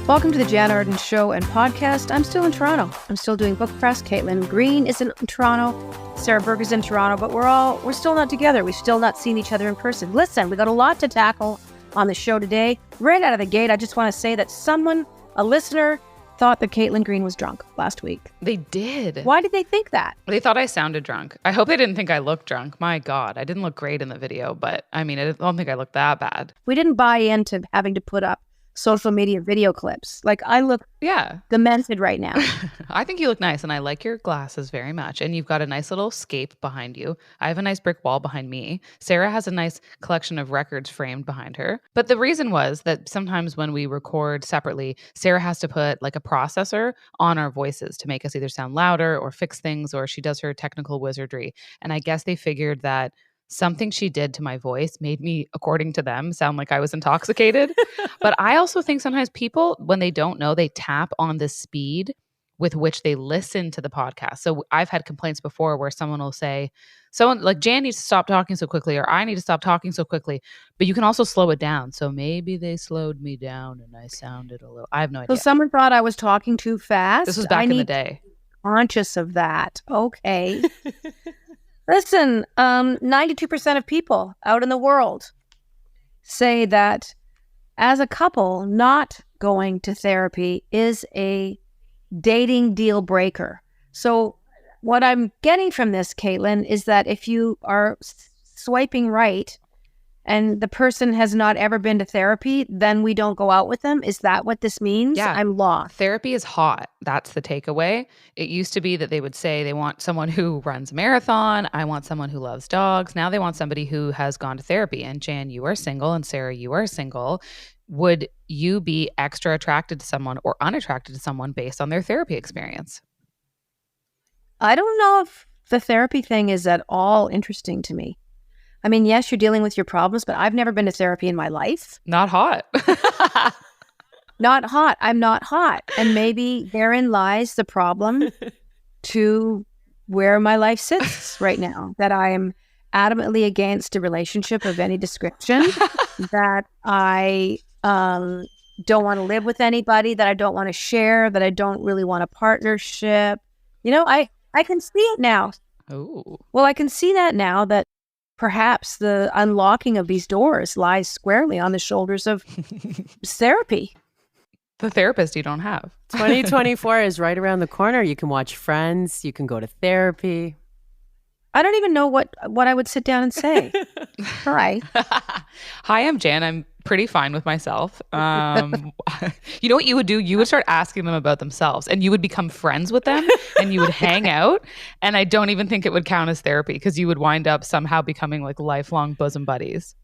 Welcome to the Jann Arden Show and podcast. I'm still in Toronto. I'm still doing book press. Caitlin Green is in Toronto. Sarah Burke is in Toronto, but we're still not together. We've still not seen each other in person. Listen, we got a lot to tackle on the show today. Right out of the gate, I just want to say that a listener, thought that Caitlin Green was drunk last week. They did. Why did they think that? They thought I sounded drunk. I hope they didn't think I looked drunk. My God, I didn't look great in the video, but I mean, I don't think I looked that bad. We didn't buy into having to put up social media video clips. Like, I look demented right now. I think you look nice, and I like your glasses very much. And you've got a nice little scape behind you. I have a nice brick wall behind me. Sarah has a nice collection of records framed behind her. But the reason was that sometimes when we record separately, Sarah has to put like a processor on our voices to make us either sound louder or fix things, or she does her technical wizardry. And I guess they figured that something she did to my voice made me, according to them, sound like I was intoxicated. But I also think sometimes people, when they don't know, they tap on the speed with which they listen to the podcast. So I've had complaints before where someone will say, like, Jann needs to stop talking so quickly, or I need to stop talking so quickly. But you can also slow it down. So maybe they slowed me down and I sounded a little, I have no idea. So someone thought I was talking too fast? This was back in the day. Conscious of that. Okay. Listen, 92% of people out in the world say that as a couple, not going to therapy is a dating deal breaker. So what I'm getting from this, Caitlin, is that if you are swiping right and the person has not ever been to therapy, then we don't go out with them. Is that what this means? Yeah. I'm lost. Therapy is hot. That's the takeaway. It used to be that they would say they want someone who runs a marathon. I want someone who loves dogs. Now they want somebody who has gone to therapy. And Jann, you are single, and Sarah, you are single. Would you be extra attracted to someone or unattracted to someone based on their therapy experience? I don't know if the therapy thing is at all interesting to me. I mean, yes, you're dealing with your problems, but I've never been to therapy in my life. Not hot. Not hot. I'm not hot. And maybe therein lies the problem to where my life sits right now, that I am adamantly against a relationship of any description, that I don't want to live with anybody, that I don't want to share, that I don't really want a partnership. You know, I can see it now. Oh. Well, I can see that now, that perhaps the unlocking of these doors lies squarely on the shoulders of therapy. The therapist you don't have. 2024 is right around the corner. You can watch Friends. You can go to therapy. I don't even know what I would sit down and say. All right. Hi, I'm Jann. I'm pretty fine with myself. You know what you would do? You would start asking them about themselves, and you would become friends with them, and you would hang out. And I don't even think it would count as therapy, because you would wind up somehow becoming like lifelong bosom buddies.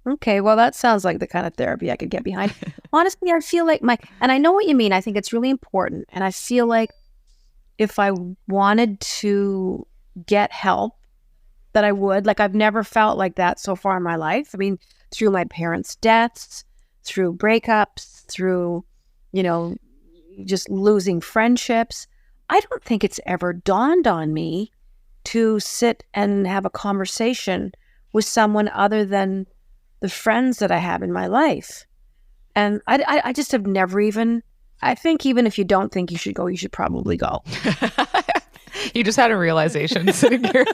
Okay, well, that sounds like the kind of therapy I could get behind. Honestly, I feel like and I know what you mean. I think it's really important. And I feel like if I wanted to get help, that I would. Like, I've never felt like that so far in my life. I mean, through my parents' deaths, through breakups, through, just losing friendships. I don't think it's ever dawned on me to sit and have a conversation with someone other than the friends that I have in my life. And I just have never even, I think even if you don't think you should go, you should probably go. You just had a realization sitting here.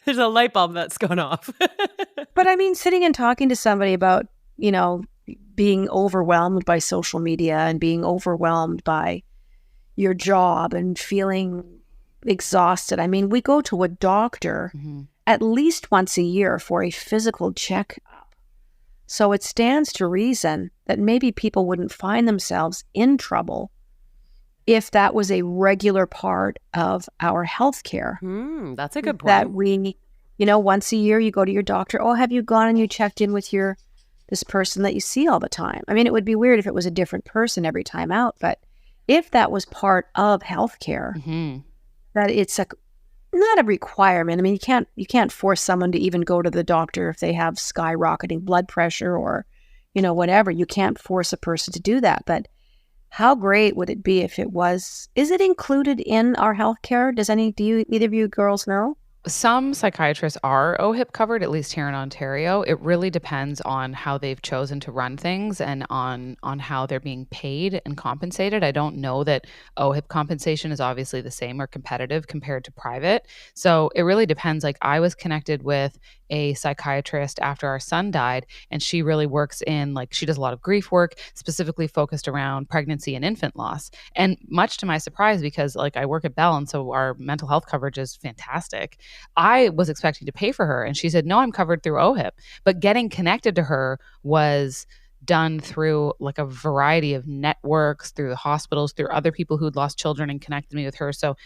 There's a light bulb that's gone off. But I mean, sitting and talking to somebody about, being overwhelmed by social media and being overwhelmed by your job and feeling exhausted. I mean, we go to a doctor at least once a year for a physical checkup. So it stands to reason that maybe people wouldn't find themselves in trouble if that was a regular part of our healthcare. That's a good point. That we, once a year you go to your doctor. Oh, have you gone and you checked in with this person that you see all the time? I mean, it would be weird if it was a different person every time out, but if that was part of healthcare, that it's not a requirement. I mean, you can't force someone to even go to the doctor if they have skyrocketing blood pressure or, whatever. You can't force a person to do that. But how great would it be if it was? Is it included in our healthcare? Do either of you girls know? Some psychiatrists are OHIP covered, at least here in Ontario. It really depends on how they've chosen to run things and on how they're being paid and compensated. I don't know that OHIP compensation is obviously the same or competitive compared to private. So it really depends. Like I was connected with a psychiatrist after our son died, and she really works in like she does a lot of grief work, specifically focused around pregnancy and infant loss. And much to my surprise, because like I work at Bell, and so our mental health coverage is fantastic. I was expecting to pay for her. And she said, no, I'm covered through OHIP. But getting connected to her was done through like a variety of networks, through the hospitals, through other people who'd lost children and connected me with her. So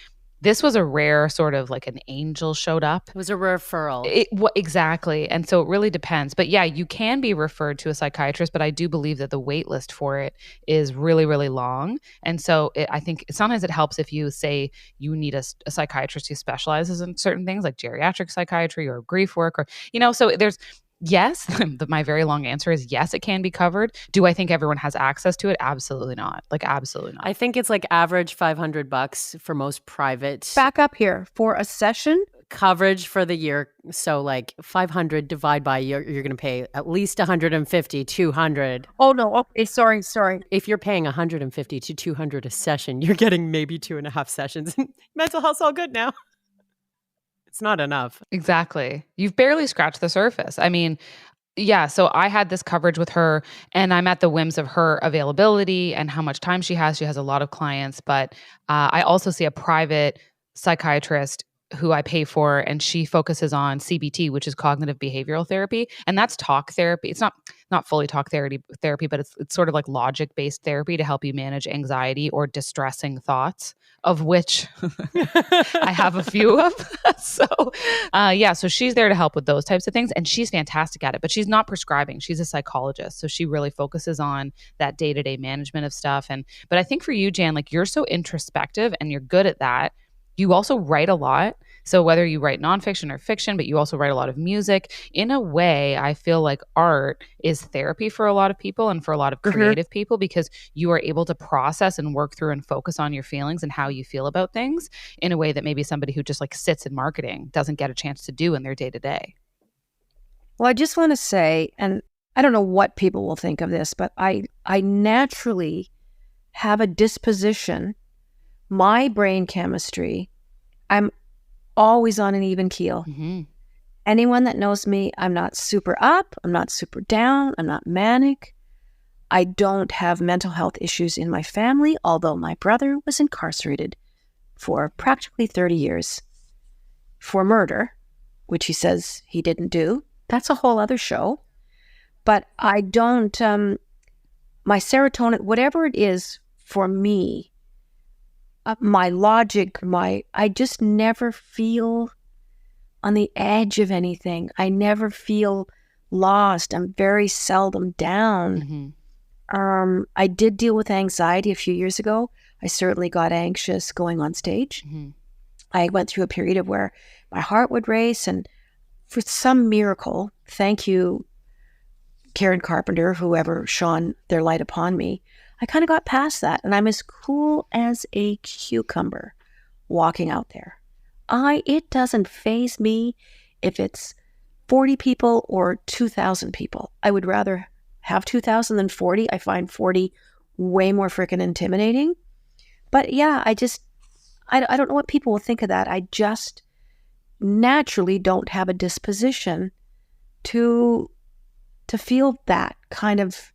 this was a rare sort of like an angel showed up. It was a referral. Exactly. And so it really depends. But yeah, you can be referred to a psychiatrist, but I do believe that the wait list for it is really, really long. And so I think sometimes it helps if you say you need a psychiatrist who specializes in certain things like geriatric psychiatry or grief work or, so there's, yes, my very long answer is yes, it can be covered. Do I think everyone has access to it? Absolutely not. Like, absolutely not. I think it's like average $500 for most private. Back up here for a session coverage for the year. So like 500 divide by you're going to pay at least 150, 200. Oh no. Okay. Sorry. If you're paying 150 to 200 a session, you're getting maybe 2.5 sessions. Mental health's all good now. It's not enough. Exactly. You've barely scratched the surface. I mean, yeah, so I had this coverage with her, and I'm at the whims of her availability and how much time she has. She has a lot of clients, but I also see a private psychiatrist who I pay for, and she focuses on CBT, which is cognitive behavioral therapy, and that's talk therapy. It's not fully talk therapy, but it's sort of like logic-based therapy to help you manage anxiety or distressing thoughts, of which I have a few of. So she's there to help with those types of things, and she's fantastic at it, but she's not prescribing. She's a psychologist. So she really focuses on that day-to-day management of stuff. But I think for you, Jann, like you're so introspective and you're good at that. You also write a lot. So whether you write nonfiction or fiction, but you also write a lot of music, in a way, I feel like art is therapy for a lot of people and for a lot of creative people, because you are able to process and work through and focus on your feelings and how you feel about things in a way that maybe somebody who just like sits in marketing doesn't get a chance to do in their day to day. Well, I just want to say, and I don't know what people will think of this, but I naturally have a disposition, my brain chemistry, I'm always on an even keel. Mm-hmm. Anyone that knows me, I'm not super up, I'm not super down, I'm not manic. I don't have mental health issues in my family, although my brother was incarcerated for practically 30 years for murder, which he says he didn't do. That's a whole other show. But I don't, my serotonin, whatever it is for me, my logic, I just never feel on the edge of anything. I never feel lost. I'm very seldom down. Mm-hmm. I did deal with anxiety a few years ago. I certainly got anxious going on stage. Mm-hmm. I went through a period of where my heart would race, and for some miracle, thank you, Karen Carpenter, whoever shone their light upon me, I kind of got past that, and I'm as cool as a cucumber walking out there. It doesn't faze me if it's 40 people or 2,000 people. I would rather have 2,000 than 40. I find 40 way more freaking intimidating. But yeah, I don't know what people will think of that. I just naturally don't have a disposition to feel that kind of,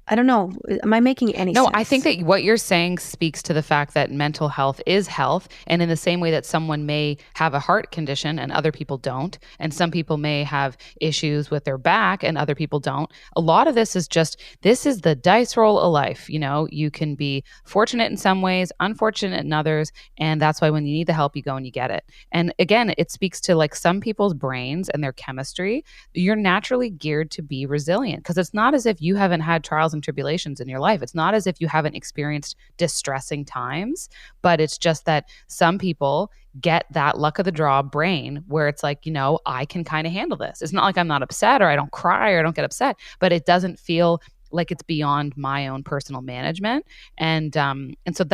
I don't know. Am I making any sense? No, I think that what you're saying speaks to the fact that mental health is health. And in the same way that someone may have a heart condition and other people don't, and some people may have issues with their back and other people don't, a lot of this is the dice roll of life. You can be fortunate in some ways, unfortunate in others. And that's why when you need the help, you go and you get it. And again, it speaks to like some people's brains and their chemistry. You're naturally geared to be resilient, because it's not as if you haven't had trials and tribulations in your life. It's not as if you haven't experienced distressing times, but it's just that some people get that luck of the draw brain where it's like, I can kind of handle this. It's not like I'm not upset or I don't cry or I don't get upset, but it doesn't feel like it's beyond my own personal management. And so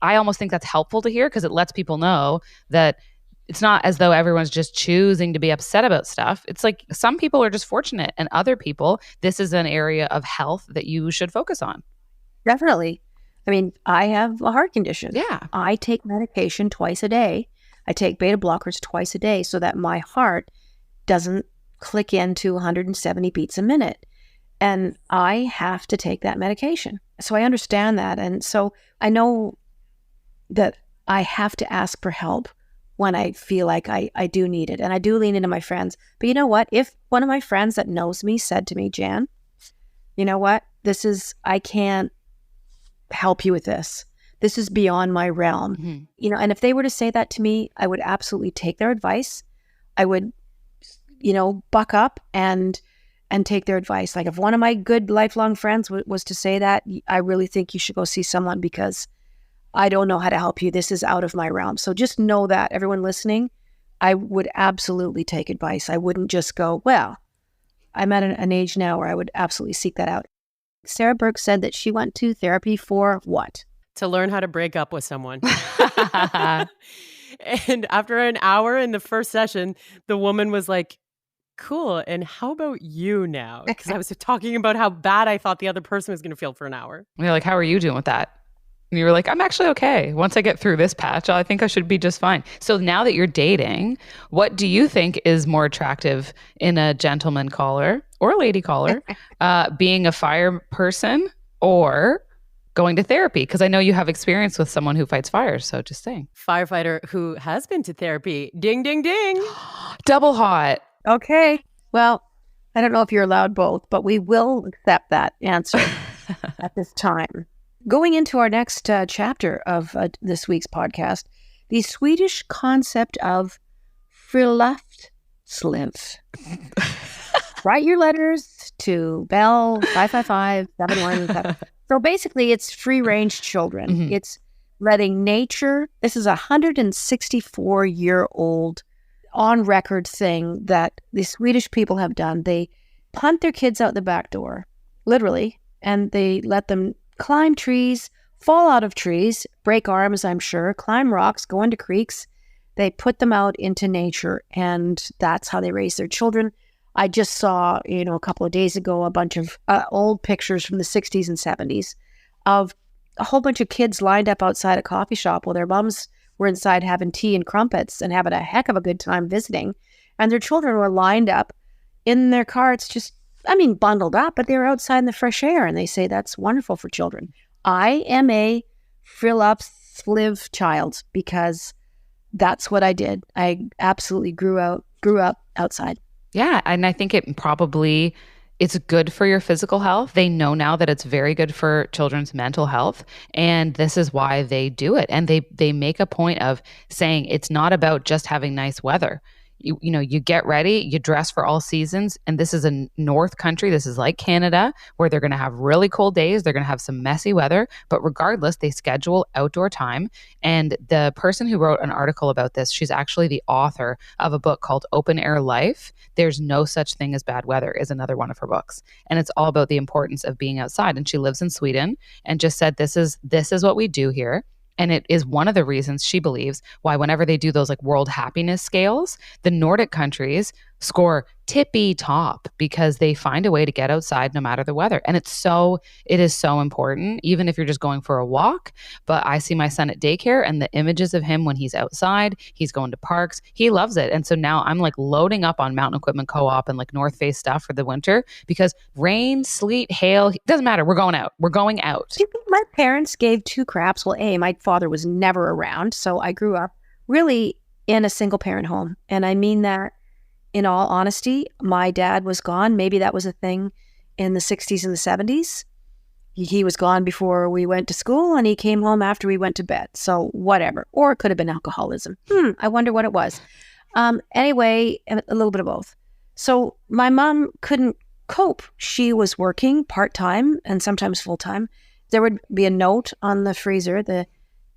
I almost think that's helpful to hear, because it lets people know that it's not as though everyone's just choosing to be upset about stuff. It's like some people are just fortunate, and other people, this is an area of health that you should focus on. Definitely. I mean, I have a heart condition. Yeah. I take medication twice a day. I take beta blockers twice a day so that my heart doesn't click into 170 beats a minute. And I have to take that medication. So I understand that. And so I know that I have to ask for help when I feel like I do need it. And I do lean into my friends. But you know what? If one of my friends that knows me said to me, Jann, you know what? I can't help you with this. This is beyond my realm. Mm-hmm. You know, and if they were to say that to me, I would absolutely take their advice. I would, buck up and take their advice. Like if one of my good lifelong friends was to say that, I really think you should go see someone because I don't know how to help you. This is out of my realm. So just know that, everyone listening, I would absolutely take advice. I wouldn't just go, well, I'm at an age now where I would absolutely seek that out. Sarah Burke said that she went to therapy for what? To learn how to break up with someone. And after an hour in the first session, the woman was like, cool. And how about you now? Because I was talking about how bad I thought the other person was going to feel for an hour. And you're like, how are you doing with that? And you were like, I'm actually okay. Once I get through this patch, I think I should be just fine. So now that you're dating, what do you think is more attractive in a gentleman caller or a lady caller, being a fire person or going to therapy? Because I know you have experience with someone who fights fires. So just saying. Firefighter who has been to therapy. Ding, ding, ding. Double hot. Okay. Well, I don't know if you're allowed both, but we will accept that answer at this time. Going into our next chapter of this week's podcast, the Swedish concept of friluftsliv. Write your letters to Bell 555-717. So basically, it's free-range children. Mm-hmm. It's letting nature. This is a 164-year-old on-record thing that the Swedish people have done. They punt their kids out the back door, literally, and they let them climb trees, fall out of trees, break arms, I'm sure, climb rocks, go into creeks. They put them out into nature, and that's how they raise their children. I just saw, a couple of days ago, a bunch of old pictures from the 60s and 70s of a whole bunch of kids lined up outside a coffee shop while their moms were inside having tea and crumpets and having a heck of a good time visiting. And their children were lined up in their carts, bundled up, but they were outside in the fresh air. And they say that's wonderful for children. I am a friluftsliv child because that's what I did. I absolutely grew up outside. Yeah. And I think it's good for your physical health. They know now that it's very good for children's mental health. And this is why they do it. And they make a point of saying it's not about just having nice weather. You get ready, you dress for all seasons. And this is a north country. This is like Canada, where they're going to have really cold days. They're going to have some messy weather. But regardless, they schedule outdoor time. And the person who wrote an article about this, she's actually the author of a book called Open Air Life. There's No Such Thing as Bad Weather is another one of her books. And it's all about the importance of being outside. And she lives in Sweden and just said, this is what we do here. And it is one of the reasons she believes why whenever they do those like world happiness scales, the Nordic countries score tippy top because they find a way to get outside no matter the weather. And it is so important, even if you're just going for a walk. But I see my son at daycare and the images of him when he's outside, he's going to parks, he loves it. And so now I'm like loading up on Mountain Equipment Co-op and like North Face stuff for the winter because rain, sleet, hail, doesn't matter. We're going out. We're going out. Do you think my parents gave two craps? Well, my father was never around. So I grew up really in a single parent home. And I mean that in all honesty. My dad was gone. Maybe that was a thing in the 60s and the 70s. He was gone before we went to school and he came home after we went to bed. So whatever. Or it could have been alcoholism. I wonder what it was. Anyway, a little bit of both. So my mom couldn't cope. She was working part-time and sometimes full-time. There would be a note on the freezer,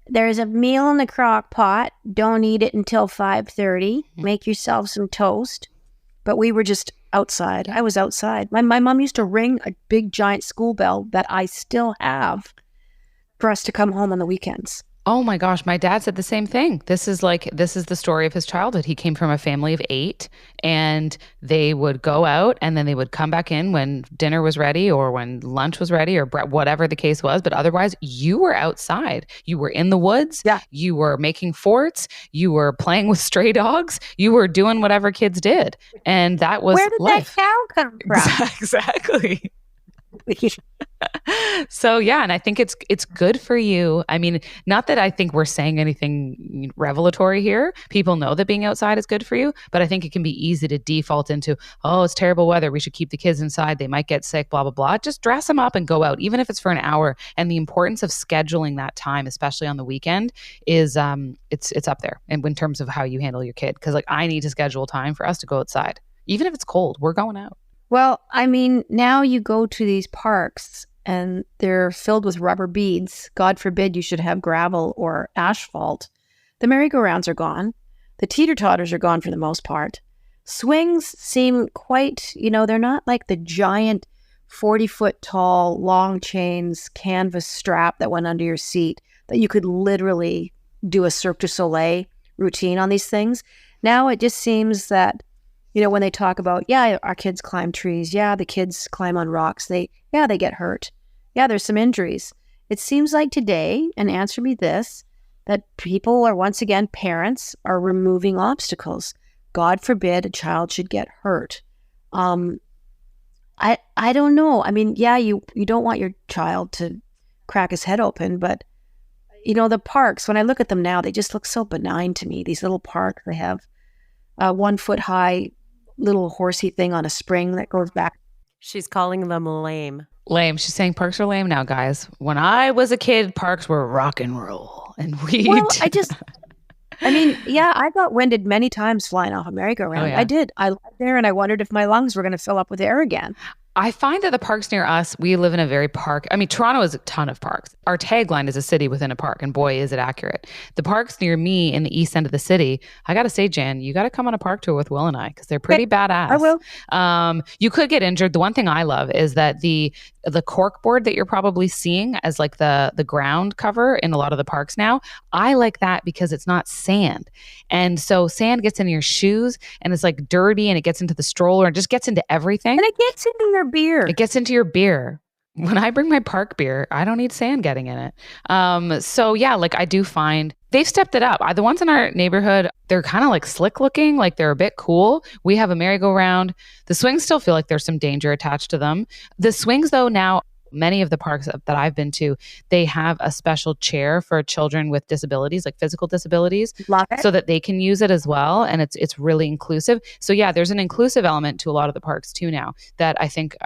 there's a meal in the crock pot. Don't eat it until 5:30. Make yourself some toast. But we were just outside. I was outside. My mom used to ring a big giant school bell that I still have for us to come home on the weekends. Oh my gosh, my dad said the same thing. This is the story of his childhood. He came from a family of 8 and they would go out and then they would come back in when dinner was ready or when lunch was ready or whatever the case was. But otherwise, you were outside. You were in the woods. Yeah. You were making forts. You were playing with stray dogs. You were doing whatever kids did. And that was Where did life. that cow come from? Exactly. So yeah, and I think it's good for you. I mean, not that I think we're saying anything revelatory here. People know that being outside is good for you, but I think it can be easy to default into, oh, it's terrible weather. We should keep the kids inside. They might get sick, blah, blah, blah. Just dress them up and go out, even if it's for an hour. And the importance of scheduling that time, especially on the weekend, is it's up there. And in terms of how you handle your kid. Because like I need to schedule time for us to go outside. Even if it's cold, we're going out. Well, I mean, now you go to these parks and they're filled with rubber beads. God forbid you should have gravel or asphalt. The merry-go-rounds are gone. The teeter-totters are gone for the most part. Swings seem quite, they're not like the giant 40-foot tall, long chains, canvas strap that went under your seat that you could literally do a Cirque du Soleil routine on these things. Now it just seems that when they talk about, yeah, our kids climb trees. Yeah, the kids climb on rocks. They get hurt. Yeah, there's some injuries. It seems like today, and answer me this, that people are once again, parents are removing obstacles. God forbid a child should get hurt. I don't know. I mean, yeah, you don't want your child to crack his head open, but the parks, when I look at them now, they just look so benign to me. These little parks, they have a 1 foot high little horsey thing on a spring that goes back. She's calling them lame. Lame. She's saying parks are lame now, guys. When I was a kid, parks were rock and roll. And I got winded many times flying off a merry-go-round. Oh, yeah. I did. I lay there and I wondered if my lungs were going to fill up with air again. I find that the parks near us, we live in a very park. I mean, Toronto has a ton of parks. Our tagline is a city within a park, and boy, is it accurate. The parks near me in the east end of the city, I got to say, Jan, you got to come on a park tour with Will and I, because they're pretty badass. I will. You could get injured. The one thing I love is that the cork board that you're probably seeing as like the ground cover in a lot of the parks now, I like that because it's not sand. And so sand gets in your shoes and it's like dirty and it gets into the stroller and just gets into everything. And it gets into your beer. It gets into your beer. When I bring my park beer, I don't need sand getting in it. So yeah, like I do find they've stepped it up. The ones in our neighborhood, they're kind of like slick looking, like they're a bit cool. We have a merry-go-round. The swings still feel like there's some danger attached to them. The swings though now, many of the parks that I've been to, they have a special chair for children with disabilities, like physical disabilities, so that they can use it as well. And it's really inclusive. So yeah, there's an inclusive element to a lot of the parks too now that I think,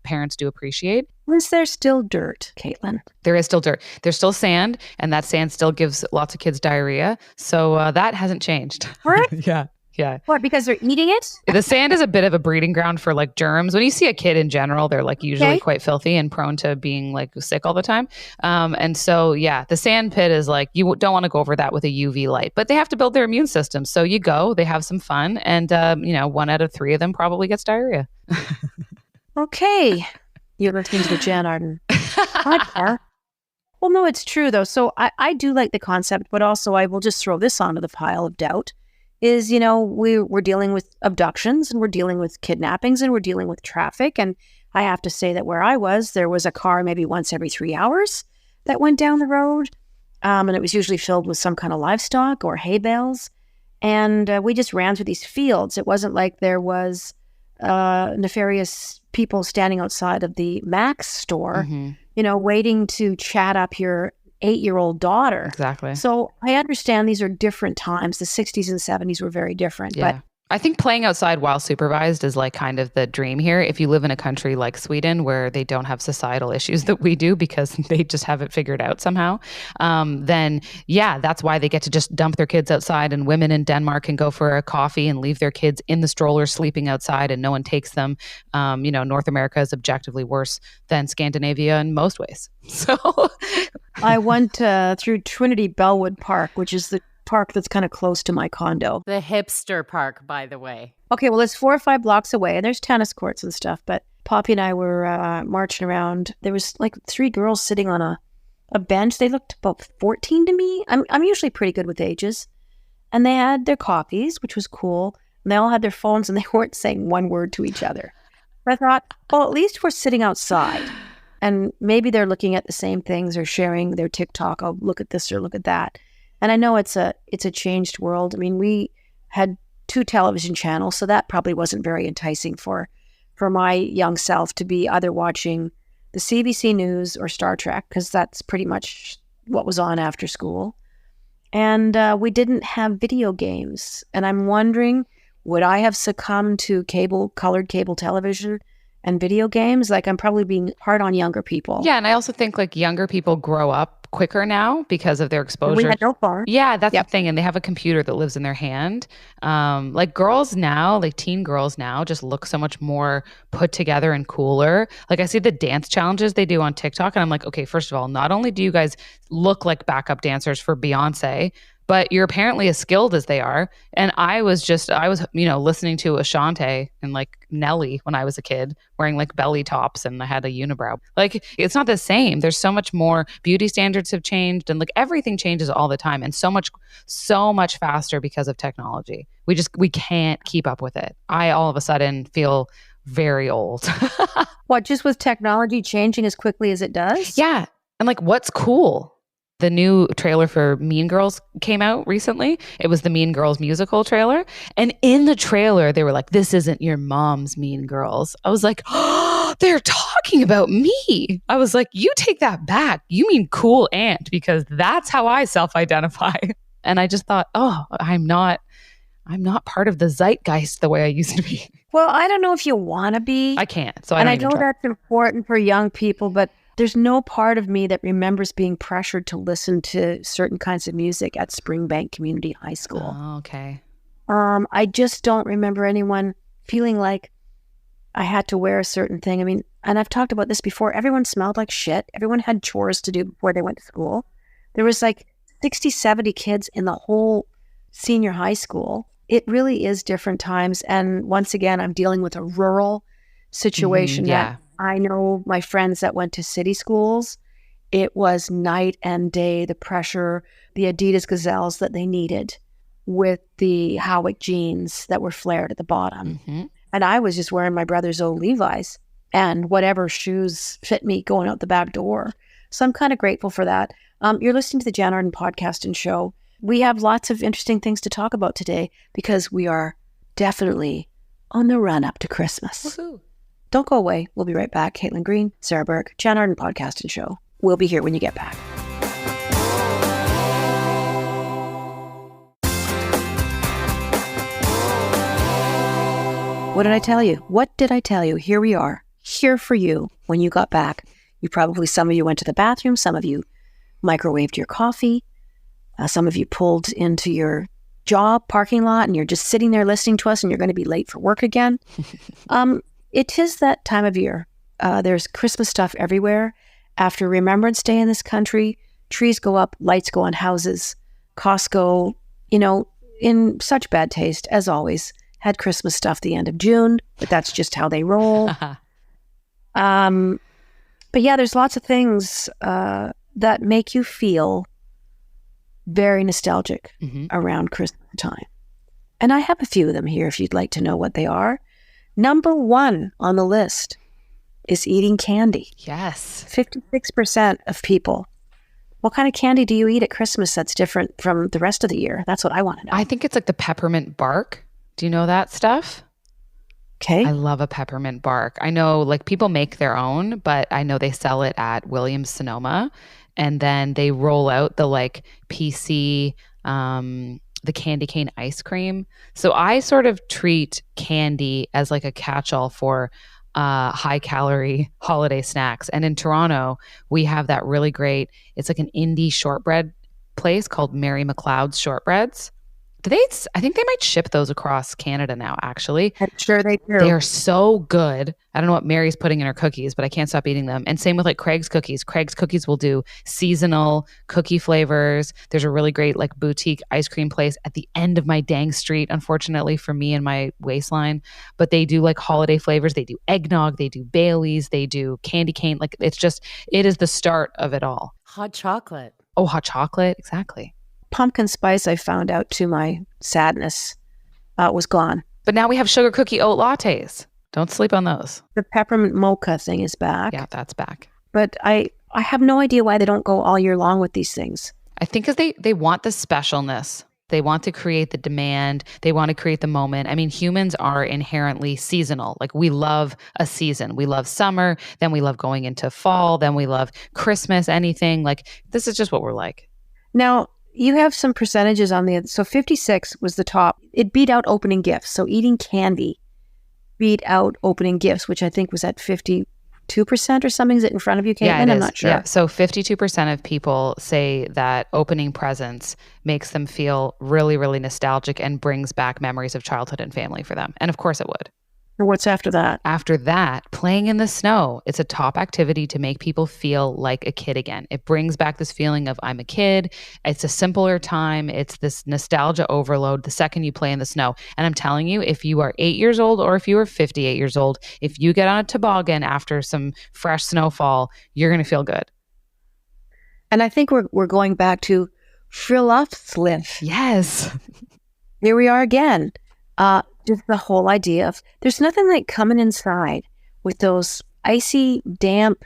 parents do appreciate. Is there still dirt, Caitlin? There is still dirt. There's still sand, and that sand still gives lots of kids diarrhea. So that hasn't changed. Right? Yeah. Yeah. What, because they're eating it? The sand is a bit of a breeding ground for like germs. When you see a kid in general, they're like usually quite filthy and prone to being like sick all the time. And so, yeah, the sand pit is like, you don't want to go over that with a UV light, but they have to build their immune system. So you go, they have some fun. And, 1 out of 3 of them probably gets diarrhea. Okay. You're listening to the Jann Arden podcast. Well, no, it's true though. So I do like the concept, but also I will just throw this onto the pile of doubt. Is, we're dealing with abductions and we're dealing with kidnappings and we're dealing with traffic. And I have to say that where I was, there was a car maybe once every 3 hours that went down the road. And it was usually filled with some kind of livestock or hay bales. And we just ran through these fields. It wasn't like there was nefarious people standing outside of the Max store, waiting to chat up your 8-year-old daughter. Exactly. So I understand these are different times. The 60s and 70s were very different. Yeah. But I think playing outside while supervised is like kind of the dream here. If you live in a country like Sweden where they don't have societal issues that we do because they just have it figured out somehow, then yeah, that's why they get to just dump their kids outside, and women in Denmark can go for a coffee and leave their kids in the stroller sleeping outside and no one takes them. North America is objectively worse than Scandinavia in most ways. So I went through Trinity Bellwood Park, which is the park that's kind of close to my condo. The hipster park, by the way. Okay, well, it's 4 or 5 blocks away, and there's tennis courts and stuff. But Poppy and I were marching around. There was like 3 girls sitting on a a bench. They looked about 14 to me. I'm usually pretty good with ages. And they had their coffees, which was cool. And they all had their phones and they weren't saying one word to each other. But I thought, well, at least we're sitting outside. And maybe they're looking at the same things or sharing their TikTok. Oh, look at this or look at that. And I know it's a changed world. I mean, we had 2 television channels, so that probably wasn't very enticing for my young self to be either watching the CBC News or Star Trek, because that's pretty much what was on after school. And we didn't have video games. And I'm wondering, would I have succumbed to colored cable television and video games? Like, I'm probably being hard on younger people. Yeah, and I also think like younger people grow up quicker now because of their exposure. We had no phone. Yeah, that's the thing. And they have a computer that lives in their hand. Like girls now, like teen girls now just look so much more put together and cooler. Like I see the dance challenges they do on TikTok and I'm like, okay, first of all, not only do you guys look like backup dancers for Beyonce, but you're apparently as skilled as they are. And I was, listening to Ashante and like Nelly when I was a kid, wearing like belly tops and I had a unibrow. Like, it's not the same. There's so much more. Beauty standards have changed and like everything changes all the time and so much faster because of technology. We can't keep up with it. I all of a sudden feel very old. What, just with technology changing as quickly as it does? Yeah. And like, what's cool? The new trailer for Mean Girls came out recently. It was the Mean Girls musical trailer. And in the trailer, they were like, this isn't your mom's Mean Girls. I was like, oh, they're talking about me. I was like, you take that back. You mean cool aunt, because that's how I self-identify. And I just thought, oh, I'm not part of the zeitgeist the way I used to be. Well, I don't know if you want to be. I can't. So I know that's important for young people, but there's no part of me that remembers being pressured to listen to certain kinds of music at Springbank Community High School. Oh, okay. I just don't remember anyone feeling like I had to wear a certain thing. I mean, and I've talked about this before. Everyone smelled like shit. Everyone had chores to do before they went to school. There was like 60, 70 kids in the whole senior high school. It really is different times. And once again, I'm dealing with a rural situation. Yeah. I know my friends that went to city schools, it was night and day, the pressure, the Adidas Gazelles that they needed with the Howick jeans that were flared at the bottom. Mm-hmm. And I was just wearing my brother's old Levi's and whatever shoes fit me going out the back door. So I'm kind of grateful for that. You're listening to the Jann Arden podcast and show. We have lots of interesting things to talk about today because we are definitely on the run up to Christmas. Woohoo. Don't go away. We'll be right back. Caitlin Green, Sarah Burke, Jann Arden podcast and show. We'll be here when you get back. What did I tell you? What did I tell you? Here we are, here for you when you got back. Some of you went to the bathroom. Some of you microwaved your coffee. Some of you pulled into your job parking lot and you're just sitting there listening to us and you're going to be late for work again. It is that time of year. There's Christmas stuff everywhere. After Remembrance Day in this country, trees go up, lights go on houses. Costco, in such bad taste, as always, had Christmas stuff the end of June, but that's just how they roll. But yeah, there's lots of things that make you feel very nostalgic around Christmas time. And I have a few of them here if you'd like to know what they are. Number 1 on the list is eating candy. Yes. 56% of people. What kind of candy do you eat at Christmas that's different from the rest of the year? That's what I want to know. I think it's like the peppermint bark. Do you know that stuff? Okay. I love a peppermint bark. I know like people make their own, but I know they sell it at Williams Sonoma. And then they roll out the like PC, the candy cane ice cream. So I sort of treat candy as like a catch-all for high calorie holiday snacks. And in Toronto, we have that really great, it's like an indie shortbread place called Mary McLeod's Shortbreads. I think they might ship those across Canada now, actually. I'm sure they do. They are so good. I don't know what Mary's putting in her cookies, but I can't stop eating them. And same with like Craig's cookies. Craig's cookies will do seasonal cookie flavors. There's a really great like boutique ice cream place at the end of my dang street, unfortunately for me and my waistline. But they do like holiday flavors. They do eggnog. They do Baileys. They do candy cane. Like it is the start of it all. Hot chocolate. Oh, hot chocolate. Exactly. Pumpkin spice, I found out to my sadness, was gone. But now we have sugar cookie oat lattes. Don't sleep on those. The peppermint mocha thing is back. Yeah, that's back. But I have no idea why they don't go all year long with these things. I think because they want the specialness. They want to create the demand. They want to create the moment. I mean, humans are inherently seasonal. Like we love a season. We love summer, then we love going into fall, then we love Christmas, anything. Like this is just what we're like. Now, you have some percentages on so 56 was the top. It beat out opening gifts. So eating candy beat out opening gifts, which I think was at 52% or something. Is it in front of you, Caitlin? Yeah, I'm not sure. Yeah. So 52% of people say that opening presents makes them feel really, really nostalgic and brings back memories of childhood and family for them. And of course it would. Or what's after that? After that, playing in the snow. It's a top activity to make people feel like a kid again. It brings back this feeling of I'm a kid. It's a simpler time. It's this nostalgia overload the second you play in the snow. And I'm telling you, if you are 8 years old or if you are 58 years old, if you get on a toboggan after some fresh snowfall, you're going to feel good. And I think we're going back to Friluftsliv. Yes. Here we are again. Just the whole idea of there's nothing like coming inside with those icy, damp,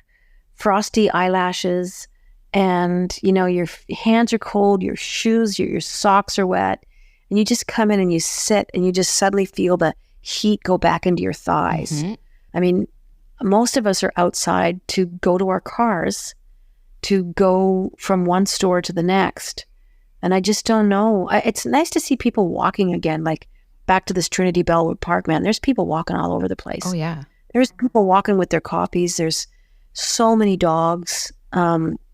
frosty eyelashes, and your hands are cold, your shoes, your socks are wet, and you just come in and you sit and you just suddenly feel the heat go back into your thighs. Mm-hmm. I mean, most of us are outside to go to our cars, to go from one store to the next, and I just don't know. It's nice to see people walking again, like back to this Trinity Bellwood Park, man. There's people walking all over the place. Oh, yeah. There's people walking with their coffees. There's so many dogs.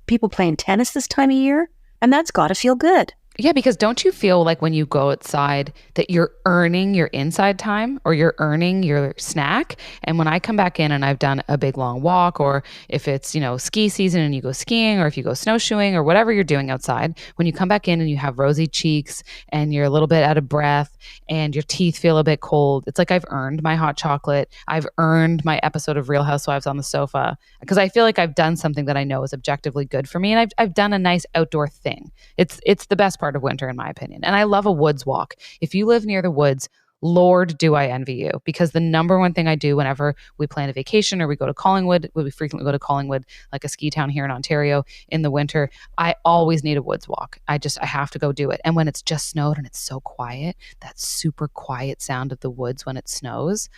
People playing tennis this time of year. And that's got to feel good. Yeah, because don't you feel like when you go outside that you're earning your inside time or you're earning your snack? And when I come back in and I've done a big long walk, or if it's, ski season and you go skiing, or if you go snowshoeing or whatever you're doing outside, when you come back in and you have rosy cheeks and you're a little bit out of breath and your teeth feel a bit cold, it's like I've earned my hot chocolate. I've earned my episode of Real Housewives on the sofa, because I feel like I've done something that I know is objectively good for me. And I've done a nice outdoor thing. It's the best part of winter, in my opinion. And I love a woods walk. If you live near the woods, Lord, do I envy you, because the number one thing I do whenever we plan a vacation or we go to Collingwood, we frequently go to Collingwood, like a ski town here in Ontario in the winter, I always need a woods walk. I have to go do it. And when it's just snowed and it's so quiet, that super quiet sound of the woods when it snows,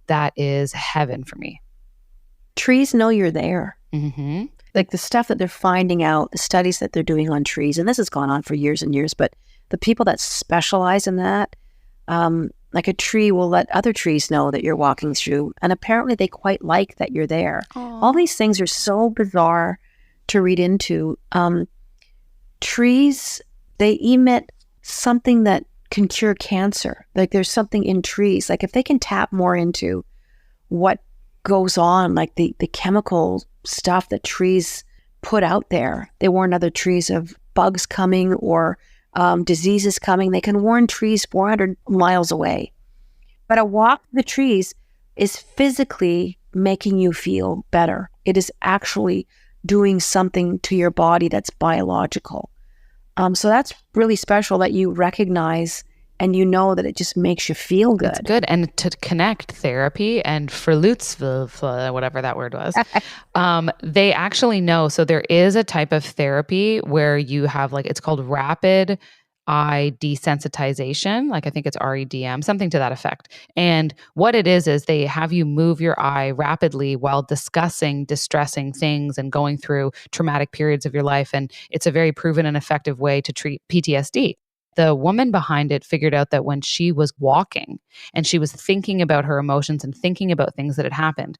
that is heaven for me. Trees know you're there. Mm-hmm. Like the stuff that they're finding out, the studies that they're doing on trees, and this has gone on for years and years, but the people that specialize in that, like a tree will let other trees know that you're walking through, and apparently they quite like that you're there. Aww. All these things are so bizarre to read into. Trees, they emit something that can cure cancer. Like there's something in trees. Like if they can tap more into what goes on, like the chemical stuff that trees put out there, they warn other trees of bugs coming or diseases coming. They can warn trees 400 miles away. But a walk through the trees is physically making you feel better. It is actually doing something to your body that's biological. So that's really special that you recognize and you know that it just makes you feel good. It's good. And to connect therapy and Verlutzville, whatever that word was, they actually know. So there is a type of therapy where you have it's called rapid eye desensitization. I think it's REDM, something to that effect. And what it is they have you move your eye rapidly while discussing distressing things and going through traumatic periods of your life. And it's a very proven and effective way to treat PTSD. The woman behind it figured out that when she was walking and she was thinking about her emotions and thinking about things that had happened,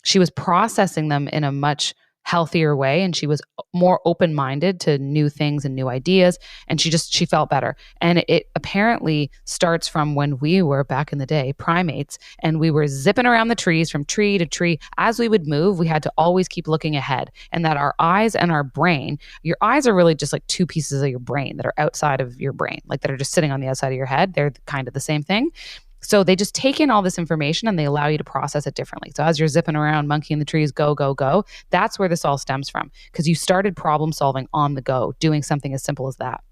she was processing them in a much healthier way, and she was more open-minded to new things and new ideas, and she felt better. And it apparently starts from when we were back in the day primates, and we were zipping around the trees from tree to tree. As we would move, we had to always keep looking ahead, and that our eyes and our brain, your eyes are really just like two pieces of your brain that are outside of your brain, like that are just sitting on the outside of your head. They're kind of the same thing. So they just take in all this information and they allow you to process it differently. So as you're zipping around, monkey in the trees, go, go, go, that's where this all stems from, because you started problem solving on the go, doing something as simple as that.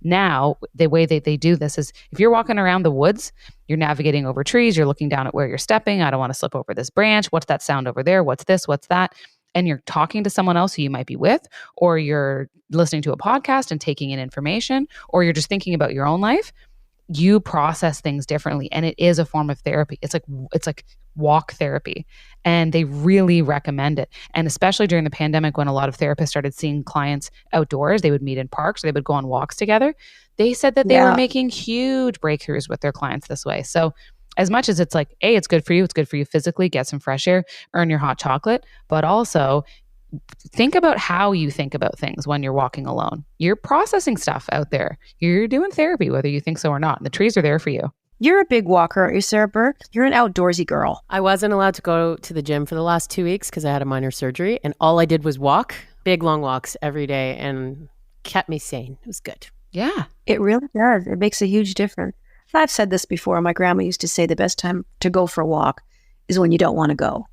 Now, the way that they do this is if you're walking around the woods, you're navigating over trees, you're looking down at where you're stepping. I don't want to slip over this branch. What's that sound over there? What's this? What's that? And you're talking to someone else who you might be with, or you're listening to a podcast and taking in information, or you're just thinking about your own life. You process things differently, and it is a form of therapy. It's like walk therapy, and they really recommend it. And especially during the pandemic, when a lot of therapists started seeing clients outdoors, they would meet in parks, they would go on walks together. They said that they were making huge breakthroughs with their clients this way. So as much as it's like, hey, it's good for you physically, get some fresh air, earn your hot chocolate, but also think about how you think about things when you're walking alone. You're processing stuff out there. You're doing therapy, whether you think so or not. And the trees are there for you. You're a big walker, aren't you, Sarah Burke? You're an outdoorsy girl. I wasn't allowed to go to the gym for the last 2 weeks because I had a minor surgery. And all I did was walk, big long walks every day, and kept me sane. It was good. Yeah. It really does. It makes a huge difference. I've said this before. My grandma used to say the best time to go for a walk is when you don't want to go.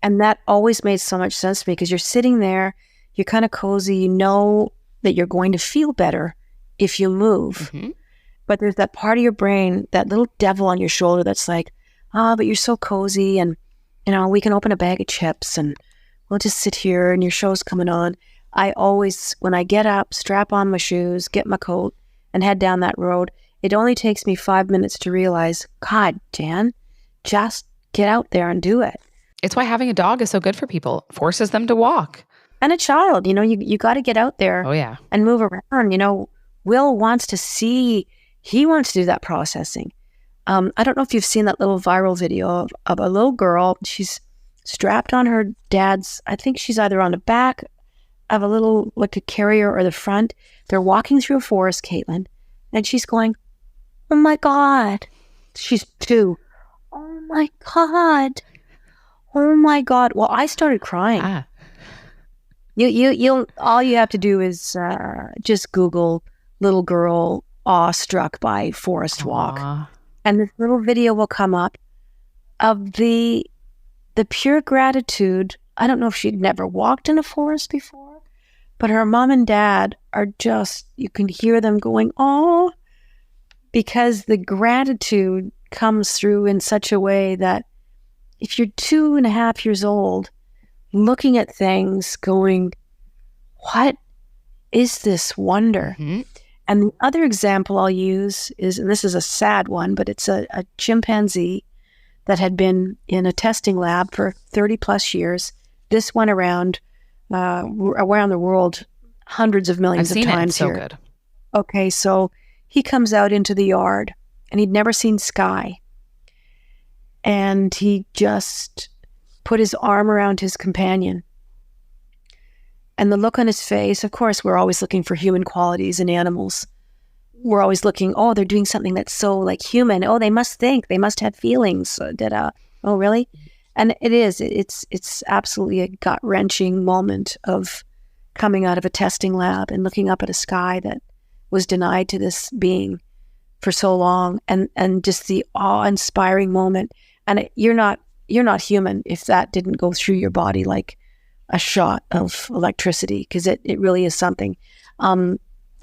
And that always made so much sense to me, because you're sitting there, you're kind of cozy, you know that you're going to feel better if you move. Mm-hmm. But there's that part of your brain, that little devil on your shoulder that's like, but you're so cozy, and, we can open a bag of chips and we'll just sit here and your show's coming on. I always, when I get up, strap on my shoes, get my coat, and head down that road, it only takes me 5 minutes to realize, God, Jann, just get out there and do it. It's why having a dog is so good for people. Forces them to walk. And a child, you got to get out there. Oh, yeah. And move around. Will wants to see, he wants to do that processing. I don't know if you've seen that little viral video of a little girl. She's strapped on her dad's, I think she's either on the back of a little, like a carrier, or the front. They're walking through a forest, Caitlin, and she's going, oh my God. She's 2. Oh my God. Oh my God. Well, I started crying. You'll all you have to do is just Google little girl awestruck by forest walk. And this little video will come up of the pure gratitude. I don't know if she'd never walked in a forest before, but her mom and dad are just, you can hear them going, oh, because the gratitude comes through in such a way that if you're 2.5 years old, looking at things going, what is this wonder? Mm-hmm. And the other example I'll use is, and this is a sad one, but it's a chimpanzee that had been in a testing lab for 30 plus years. This went around the world hundreds of millions of times. I've seen it. So good. Okay, so he comes out into the yard and he'd never seen sky. And he just put his arm around his companion. And the look on his face, of course, we're always looking for human qualities in animals. We're always looking, oh, they're doing something that's so like human. Oh, they must think, they must have feelings. Oh, really? And it is. It's absolutely a gut-wrenching moment of coming out of a testing lab and looking up at a sky that was denied to this being for so long, and just the awe-inspiring moment. And you're not human if that didn't go through your body like a shot of electricity, because it really is something.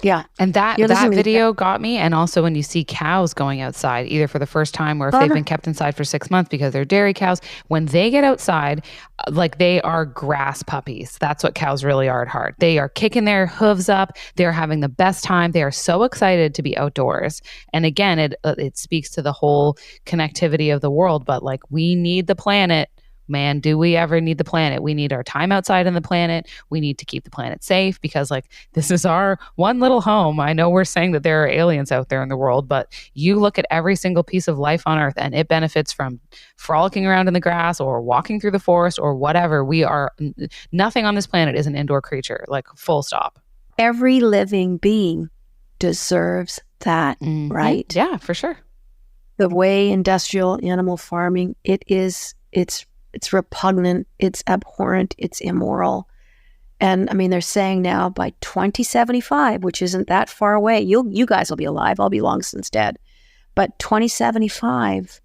Yeah. And that video got me. And also when you see cows going outside, either for the first time or if they've been kept inside for 6 months because they're dairy cows, when they get outside, like they are grass puppies. That's what cows really are at heart. They are kicking their hooves up. They're having the best time. They are so excited to be outdoors. And again, it speaks to the whole connectivity of the world, but like we need the planet man, do we ever need the planet? We need our time outside on the planet. We need to keep the planet safe because like this is our one little home. I know we're saying that there are aliens out there in the world, but you look at every single piece of life on Earth and it benefits from frolicking around in the grass or walking through the forest or whatever. Nothing on this planet is an indoor creature, like full stop. Every living being deserves that, right? Yeah, for sure. The way industrial animal farming, it's repugnant, it's abhorrent, it's immoral. And I mean, they're saying now by 2075, which isn't that far away, you guys will be alive, I'll be long since dead. But 2075,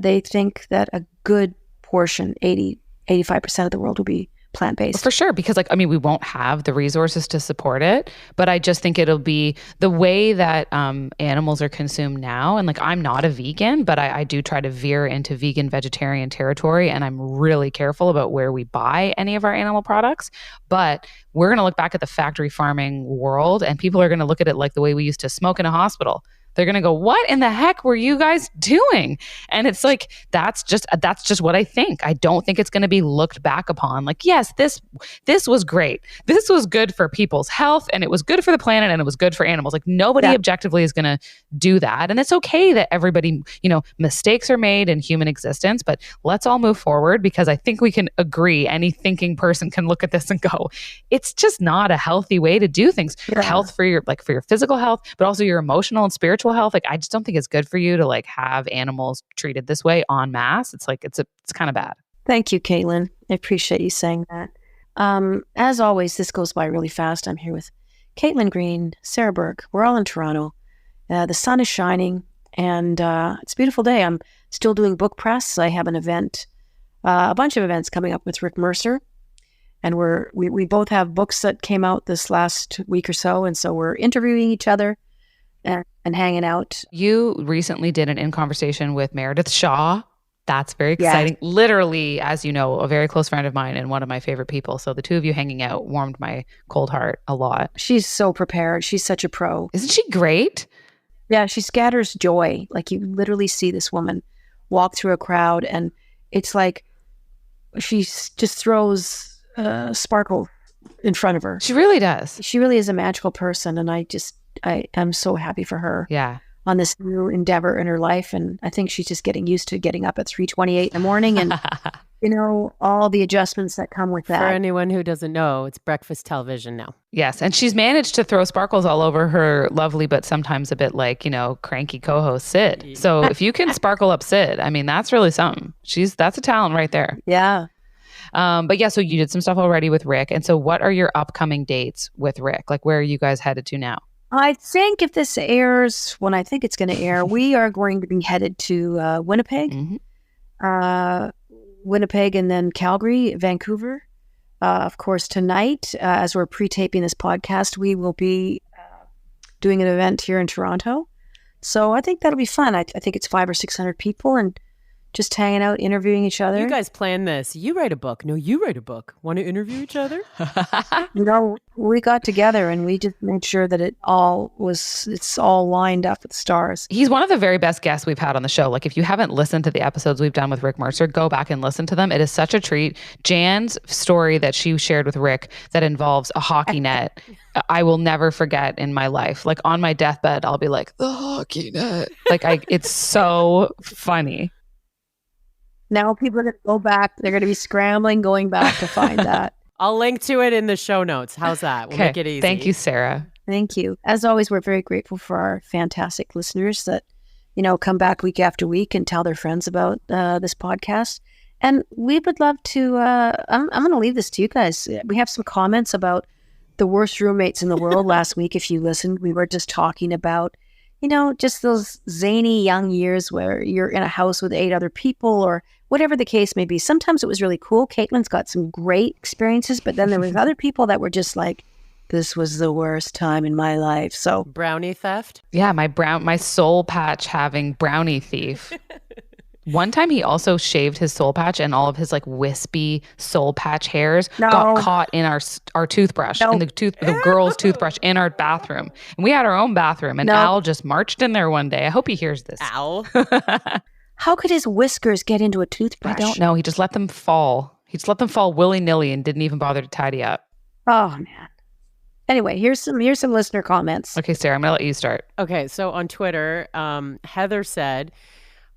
they think that a good portion, 85% of the world will be plant-based. For sure, because like, I mean, we won't have the resources to support it, but I just think it'll be the way that animals are consumed now. And like, I'm not a vegan, but I do try to veer into vegan vegetarian territory. And I'm really careful about where we buy any of our animal products. But we're going to look back at the factory farming world and people are going to look at it like the way we used to smoke in a hospital. They're going to go, what in the heck were you guys doing? And it's like, that's just what I think. I don't think it's going to be looked back upon. Like, yes, this was great. This was good for people's health and it was good for the planet and it was good for animals. Like nobody objectively is going to do that. And it's okay that everybody, mistakes are made in human existence, but let's all move forward because I think we can agree any thinking person can look at this and go, it's just not a healthy way to do things. Yeah. Health for your physical health, but also your emotional and spiritual health. Like I just don't think it's good for you to like have animals treated this way en masse. It's like it's kind of bad. Thank you, Caitlin. I appreciate you saying that. As always, this goes by really fast. I'm here with Caitlin Green, Sarah Burke. We're all in Toronto. The sun is shining and it's a beautiful day. I'm still doing book press. I have an event, a bunch of events coming up with Rick Mercer. And we both have books that came out this last week or so. And so we're interviewing each other and hanging out. You recently did an In Conversation with Meredith Shaw. That's very exciting. Yeah. Literally, as you know, a very close friend of mine and one of my favorite people. So the two of you hanging out warmed my cold heart a lot. She's so prepared. She's such a pro. Isn't she great? Yeah, she scatters joy. Like you literally see this woman walk through a crowd and it's like she just throws sparkle in front of her. She really does. She really is a magical person. And I'm so happy for her. Yeah. On this new endeavor in her life. And I think she's just getting used to getting up at 3:28 in the morning and, all the adjustments that come with that. For anyone who doesn't know, it's breakfast television now. Yes. And she's managed to throw sparkles all over her lovely, but sometimes a bit like, cranky co-host Sid. So if you can sparkle up Sid, I mean, that's really something. That's a talent right there. Yeah. But yeah, so you did some stuff already with Rick. And so what are your upcoming dates with Rick? Like, where are you guys headed to now? I think if this airs when I think it's going to air, we are going to be headed to Winnipeg, Winnipeg, and then Calgary, Vancouver. Of course, tonight, as we're pre-taping this podcast, we will be doing an event here in Toronto. So I think that'll be fun. I think it's 500 or 600 people and just hanging out, interviewing each other. You guys plan this. You write a book. No, you write a book. Want to interview each other? We got together and we just made sure that it's all lined up with stars. He's one of the very best guests we've had on the show. Like if you haven't listened to the episodes we've done with Rick Mercer, go back and listen to them. It is such a treat. Jann's story that she shared with Rick that involves a hockey net, I will never forget in my life. Like on my deathbed, I'll be like, the hockey net. It's so funny. Now people are going to go back. They're going to be scrambling, going back to find that. I'll link to it in the show notes. How's that? We'll make it easy. Thank you, Sarah. Thank you. As always, we're very grateful for our fantastic listeners that, come back week after week and tell their friends about this podcast. And we would love to, I'm going to leave this to you guys. We have some comments about the worst roommates in the world last week. If you listened, we were just talking about, just those zany young years where you're in a house with 8 other people or whatever the case may be. Sometimes it was really cool. Caitlin's got some great experiences, but then there was other people that were just like, this was the worst time in my life. So brownie theft? Yeah, my soul patch having brownie thief. One time he also shaved his soul patch and all of his wispy soul patch hairs got caught in our toothbrush, in the girl's toothbrush in our bathroom. And we had our own bathroom and Al just marched in there one day. I hope he hears this. Al? How could his whiskers get into a I toothbrush? don't know. He just let them fall. He just let them fall willy-nilly and didn't even bother to tidy up. Oh, man. Anyway, here's some listener comments. Okay, Sarah, I'm going to let you start. Okay, so on Twitter, Heather said,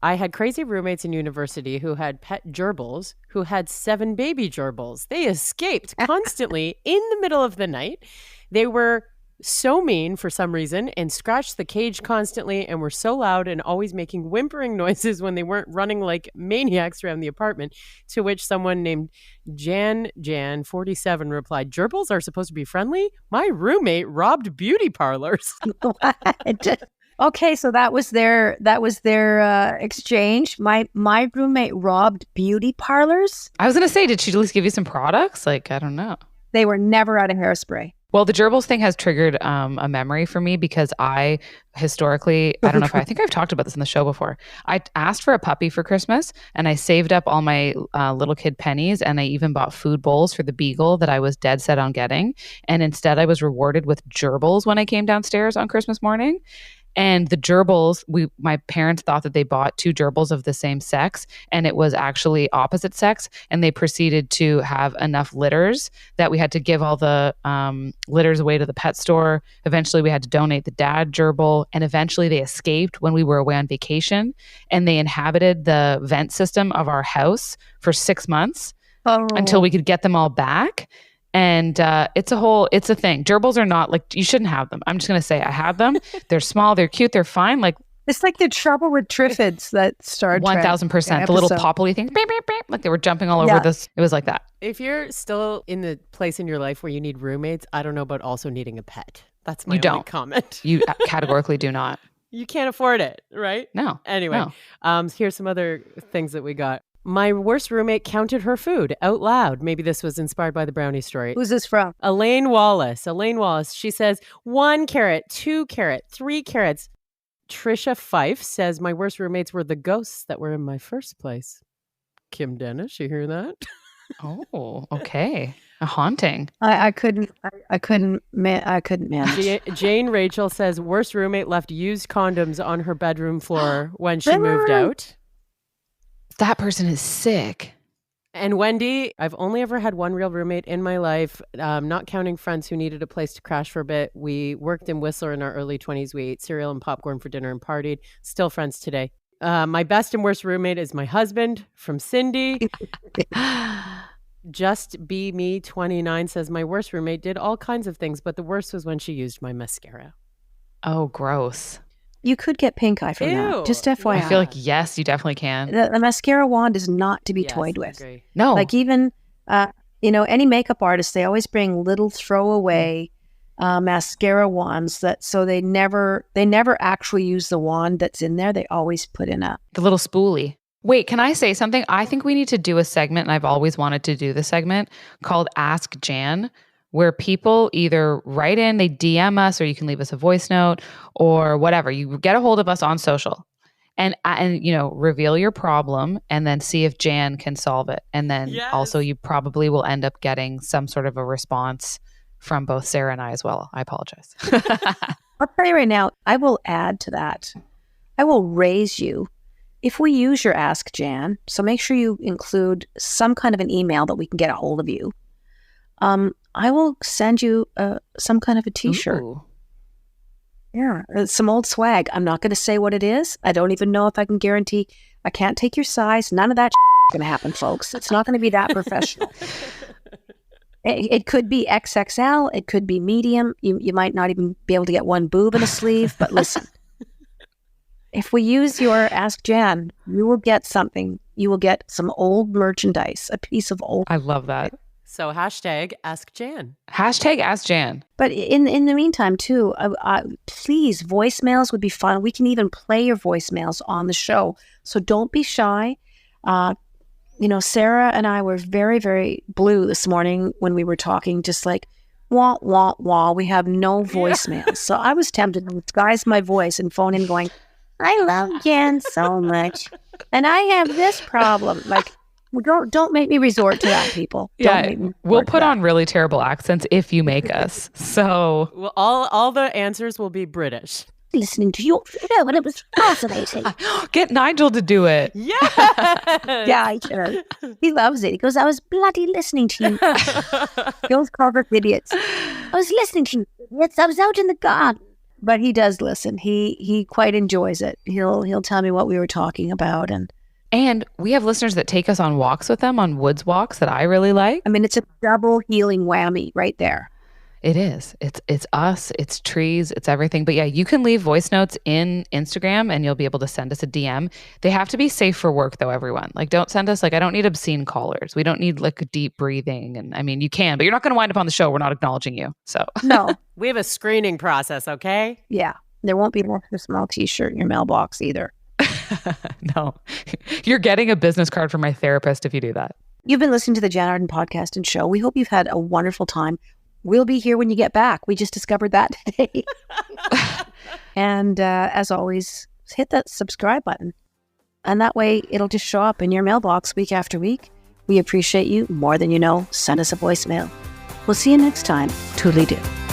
I had crazy roommates in university who had pet gerbils who had 7 baby gerbils. They escaped constantly in the middle of the night. They were so mean for some reason and scratched the cage constantly and were so loud and always making whimpering noises when they weren't running like maniacs around the apartment, to which someone named Jann 47 replied, gerbils are supposed to be friendly? My roommate robbed beauty parlors. Okay, so that was their exchange. My roommate robbed beauty parlors. I was going to say, did she at least give you some products? Like, I don't know. They were never out of hairspray. Well, the gerbils thing has triggered a memory for me because I historically, I don't know if I think I've talked about this in the show before. I asked for a puppy for Christmas and I saved up all my little kid pennies and I even bought food bowls for the beagle that I was dead set on getting. And instead I was rewarded with gerbils when I came downstairs on Christmas morning. And the gerbils, my parents thought that they bought 2 gerbils of the same sex, and it was actually opposite sex. And they proceeded to have enough litters that we had to give all the litters away to the pet store. Eventually, we had to donate the dad gerbil, and eventually they escaped when we were away on vacation, and they inhabited the vent system of our house for 6 months until we could get them all back. And it's a thing. Gerbils are not like, you shouldn't have them. I'm just going to say I have them. They're small, they're cute, they're fine. Like, it's like the trouble with Triffids that Star Trek 1000%. The little poppily things, beep, beep, beep, like they were jumping all over this. It was like that. If you're still in the place in your life where you need roommates, I don't know about also needing a pet. That's my only comment. You categorically do not. You can't afford it, right? No. Anyway, no. Here's some other things that we got. My worst roommate counted her food out loud. Maybe this was inspired by the brownie story. Who's this from? Elaine Wallace. She says 1 carrot, 2 carrot, 3 carrots. Trisha Fife says my worst roommates were the ghosts that were in my first place. Kim Dennis, you hear that? Oh, okay. A haunting. I couldn't manage. Jane Rachel says worst roommate left used condoms on her bedroom floor when she moved out. That person is sick. And Wendy, I've only ever had one real roommate in my life, not counting friends who needed a place to crash for a bit. We worked in Whistler in our early 20s. We ate cereal and popcorn for dinner and partied. Still friends today. My best and worst roommate is my husband, from Cindy. Just Be Me 29 says my worst roommate did all kinds of things, but the worst was when she used my mascara. Oh, gross. You could get pink eye from that. Just FYI. I feel like, yes, you definitely can. The mascara wand is not to be toyed with. Agree. No. Like even, any makeup artists, they always bring little throwaway mascara wands so they never actually use the wand that's in there. They always put in the little spoolie. Wait, can I say something? I think we need to do a segment, and I've always wanted to do the segment called Ask Jann, where people either write in, they DM us, or you can leave us a voice note or whatever. You get a hold of us on social and reveal your problem and then see if Jann can solve it. And then also you probably will end up getting some sort of a response from both Sarah and I as well. I apologize. I'll tell you right now, I will add to that. I will raise you if we use your Ask Jann. So make sure you include some kind of an email that we can get a hold of you. I will send you some kind of a t-shirt. Ooh. Yeah, some old swag. I'm not going to say what it is. I don't even know if I can guarantee. I can't take your size. None of that is going to happen, folks. It's not going to be that professional. It could be XXL. It could be medium. You might not even be able to get one boob in a sleeve. But listen, if we use your Ask Jann, you will get something. You will get some old merchandise, a piece of old. I love that. So hashtag Ask Jann. Hashtag Ask Jann. But in the meantime, too, please, voicemails would be fun. We can even play your voicemails on the show. So don't be shy. Sarah and I were very, very blue this morning when we were talking, just like, wah, wah, wah. We have no voicemails. Yeah. So I was tempted to disguise my voice and phone in going, I love Jann so much. And I have this problem. Like, don't make me resort to that, people. We'll put on really terrible accents if you make us. So well, all the answers will be British. listening to your show, and it was fascinating. Get Nigel to do it. Yeah. Yeah, he should. He loves it. He goes, I was bloody listening to you. Those cover idiots. I was listening to you, idiots. I was out in the garden. But he does listen. He quite enjoys it. He'll tell me what we were talking about. And we have listeners that take us on walks with them, on woods walks that I really like. I mean, it's a double healing whammy right there. It is. It's us, it's trees, it's everything. But yeah, you can leave voice notes in Instagram and you'll be able to send us a DM. They have to be safe for work though, everyone. Like, don't send us, like, I don't need obscene callers. We don't need like deep breathing. And I mean, you can, but you're not going to wind up on the show. We're not acknowledging you. So No. We have a screening process, okay? Yeah. There won't be an extra small t-shirt in your mailbox either. No, you're getting a business card from my therapist if you do that. You've been listening to the Jann Arden podcast and show. We hope you've had a wonderful time. We'll be here when you get back. We just discovered that today. And as always, hit that subscribe button. And that way it'll just show up in your mailbox week after week. We appreciate you more than you know. Send us a voicemail. We'll see you next time. Toodly-doo.